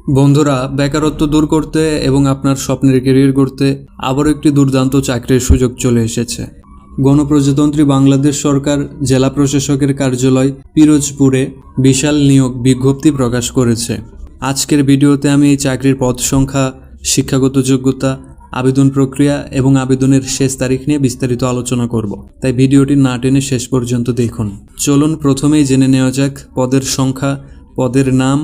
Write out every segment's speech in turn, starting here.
বন্ধুরা, বেকারত্ব দূর করতে এবং আপনার স্বপ্নের ক্যারিয়ার করতে আবারও একটি দুর্দান্ত চাকরির সুযোগ চলে এসেছে। গণপ্রজাতন্ত্রী বাংলাদেশ সরকার জেলা প্রশাসকের কার্যালয় পিরোজপুরে বিশাল নিয়োগ বিজ্ঞপ্তি প্রকাশ করেছে। আজকের ভিডিওতে আমি এই চাকরির পদ সংখ্যা, শিক্ষাগত যোগ্যতা, আবেদন প্রক্রিয়া এবং আবেদনের শেষ তারিখ নিয়ে বিস্তারিত আলোচনা করব। তাই ভিডিওটি না টেনে শেষ পর্যন্ত দেখুন। চলুন প্রথমেই জেনে নেওয়া যাক পদের সংখ্যা, পদের নাম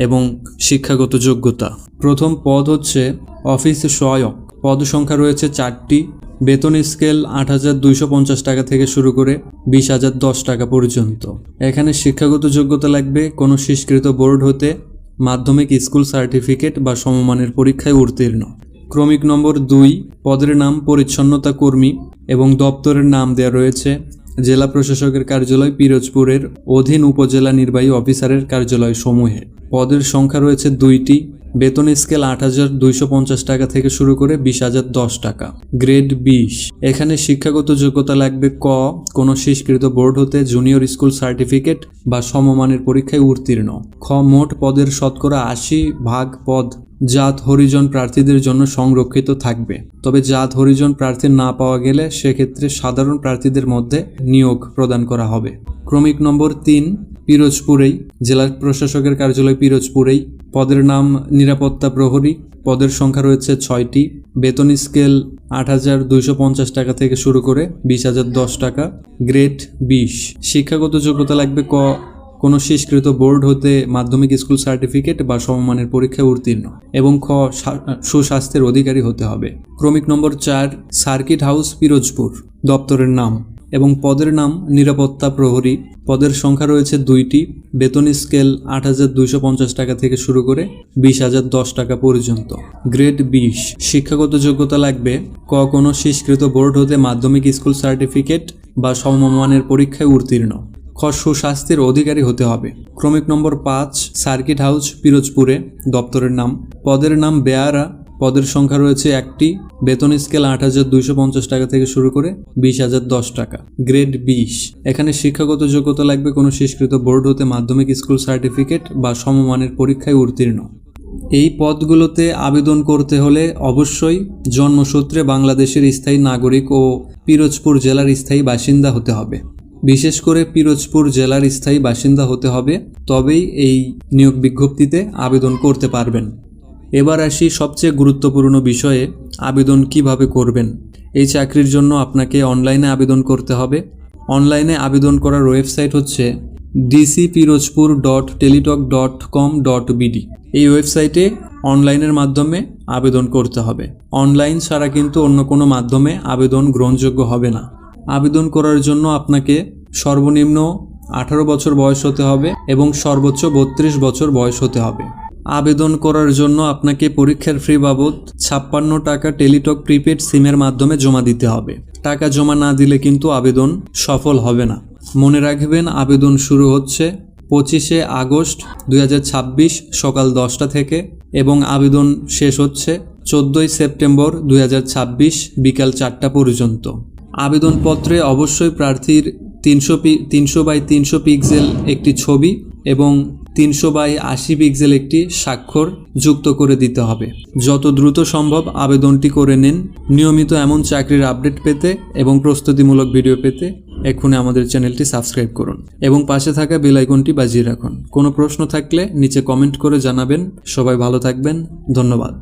এবং শিক্ষাগত যোগ্যতা। প্রথম পদ হচ্ছে অফিস সহায়ক। পদ সংখ্যা রয়েছে 4টি। বেতন স্কেল ৮,২৫০ টাকা থেকে শুরু করে ২০,০১০ টাকা পর্যন্ত। এখানে শিক্ষাগত যোগ্যতা লাগবে কোনো স্বীকৃত বোর্ড হতে মাধ্যমিক স্কুল সার্টিফিকেট বা সমমানের পরীক্ষায় উত্তীর্ণ। ক্রমিক নম্বর 2, পদের নাম পরিচ্ছন্নতা কর্মী এবং দপ্তরের নাম দেওয়া রয়েছে জেলা প্রশাসকের কার্যালয় পিরোজপুরের অধীন উপজেলা নির্বাহী অফিসারের কার্যালয় সমূহে। পদের সংখ্যা রয়েছে 2টি। বেতন স্কেল ৮,২৫০ টাকা থেকে শুরু করে ২০,০১০ টাকা। গ্রেড 20। এখানে শিক্ষাগত যোগ্যতা লাগবে ক কোনো স্বীকৃত বোর্ড হতে জুনিয়র স্কুল সার্টিফিকেট বা সমমানের পরীক্ষায় উত্তীর্ণ। খ মোট পদের শতকরা ৮০% পদ জাত হরিজন প্রার্থীদের জন্য সংরক্ষিত থাকবে। তবে জাত হরিজন প্রার্থী না পাওয়া গেলে সেক্ষেত্রে সাধারণ প্রার্থীদের মধ্যে নিয়োগ প্রদান করা হবে। ক্রমিক নম্বর 3, পিরোজপুরেই জেলা প্রশাসকের কার্যালয় পিরোজপুরেই। পদের নাম নিরাপত্তা প্রহরী। পদের সংখ্যা রয়েছে 6টি। বেতন স্কেল ৮,২৫০ টাকা থেকে শুরু করে ২০,০১০ টাকা। গ্রেড 20। শিক্ষাগত যোগ্যতা লাগবে ক কোনো স্বীকৃত বোর্ড হতে মাধ্যমিক স্কুল সার্টিফিকেট বা সমমানের পরীক্ষায় উত্তীর্ণ এবং খ সুস্বাস্থ্যের অধিকারী হতে হবে। ক্রমিক নম্বর 4, সার্কিট হাউস পিরোজপুর দপ্তরের নাম এবং পদের নাম নিরাপত্তা প্রহরী। পদের সংখ্যা রয়েছে 2টি। বেতন স্কেল ৮,২৫০ টাকা থেকে শুরু করে ২০,০১০ টাকা পর্যন্ত। গ্রেড 20। শিক্ষাগত যোগ্যতা লাগবে ক কোনো স্বীকৃত বোর্ড হতে মাধ্যমিক স্কুল সার্টিফিকেট বা সমমানের পরীক্ষায় উত্তীর্ণ। খ সুস্বাস্থ্যের অধিকারী হতে হবে। ক্রমিক নম্বর 5, সার্কিট হাউস পিরোজপুরে দপ্তরের নাম। পদের নাম বেয়ারা। পদের সংখ্যা রয়েছে 1টি। বেতন স্কেল ৮,২৫০ টাকা থেকে শুরু করে ২০,০১০ টাকা। গ্রেড 20। এখানে শিক্ষাগত যোগ্যতা লাগবে কোনো স্বীকৃত বোর্ড হতে মাধ্যমিক স্কুল সার্টিফিকেট বা সমমানের পরীক্ষায় উত্তীর্ণ। এই পদগুলোতে আবেদন করতে হলে অবশ্যই জন্মসূত্রে বাংলাদেশের স্থায়ী নাগরিক ও পিরোজপুর জেলার স্থায়ী বাসিন্দা হতে হবে। বিশেষ করে পিরোজপুর জেলার স্থায়ী বাসিন্দা হতে হবে, তবেই এই নিয়োগ বিজ্ঞপ্তিতে আবেদন করতে পারবেন। এবার আসি সবচেয়ে গুরুত্বপূর্ণ বিষয়ে, আবেদন কিভাবে করবেন। এই চাকরির জন্য আপনাকে অনলাইনে আবেদন করতে হবে। অনলাইনে আবেদন করার ওয়েবসাইট হচ্ছে dcpirojpur.teletalk.com.bd। এই ওয়েবসাইটে অনলাইনের মাধ্যমে আবেদন করতে হবে। অনলাইন ছাড়া কিন্তু অন্য কোনো মাধ্যমে আবেদন গ্রহণযোগ্য হবে না। আবেদন করার জন্য আপনাকে সর্বনিম্ন 18 বছর বয়স হতে হবে এবং সর্বোচ্চ 32 বছর বয়স হতে হবে। আবেদন করার জন্য আপনাকে পরীক্ষার ফি বাবদ 56 টাকা টেলিটক প্রিপেড সিমের মাধ্যমে জমা দিতে হবে। টাকা জমা না দিলে কিন্তু আবেদন সফল হবে না। মনে রাখবেন, আবেদন শুরু হচ্ছে 25শে আগস্ট 2026 সকাল 10টা থেকে এবং আবেদন শেষ হচ্ছে 14ই সেপ্টেম্বর 2026 বিকাল 4টা পর্যন্ত। আবেদনপত্রে অবশ্যই প্রার্থীর 300x300 পিক্সেল একটি ছবি এবং 300x80 পিক্সেল একটি স্বাক্ষর যুক্ত করে দিতে হবে। যত দ্রুত সম্ভব আবেদনটি করে নিন। নিয়মিত এমন চাকরির আপডেট পেতে এবং প্রস্তুতিমূলক ভিডিও পেতে এক্ষুনি আমাদের চ্যানেলটি সাবস্ক্রাইব করুন এবং পাশে থাকা বেল আইকনটি বাজিয়ে রাখুন। কোনো প্রশ্ন থাকলে নিচে কমেন্ট করে জানাবেন। সবাই ভালো থাকবেন। ধন্যবাদ।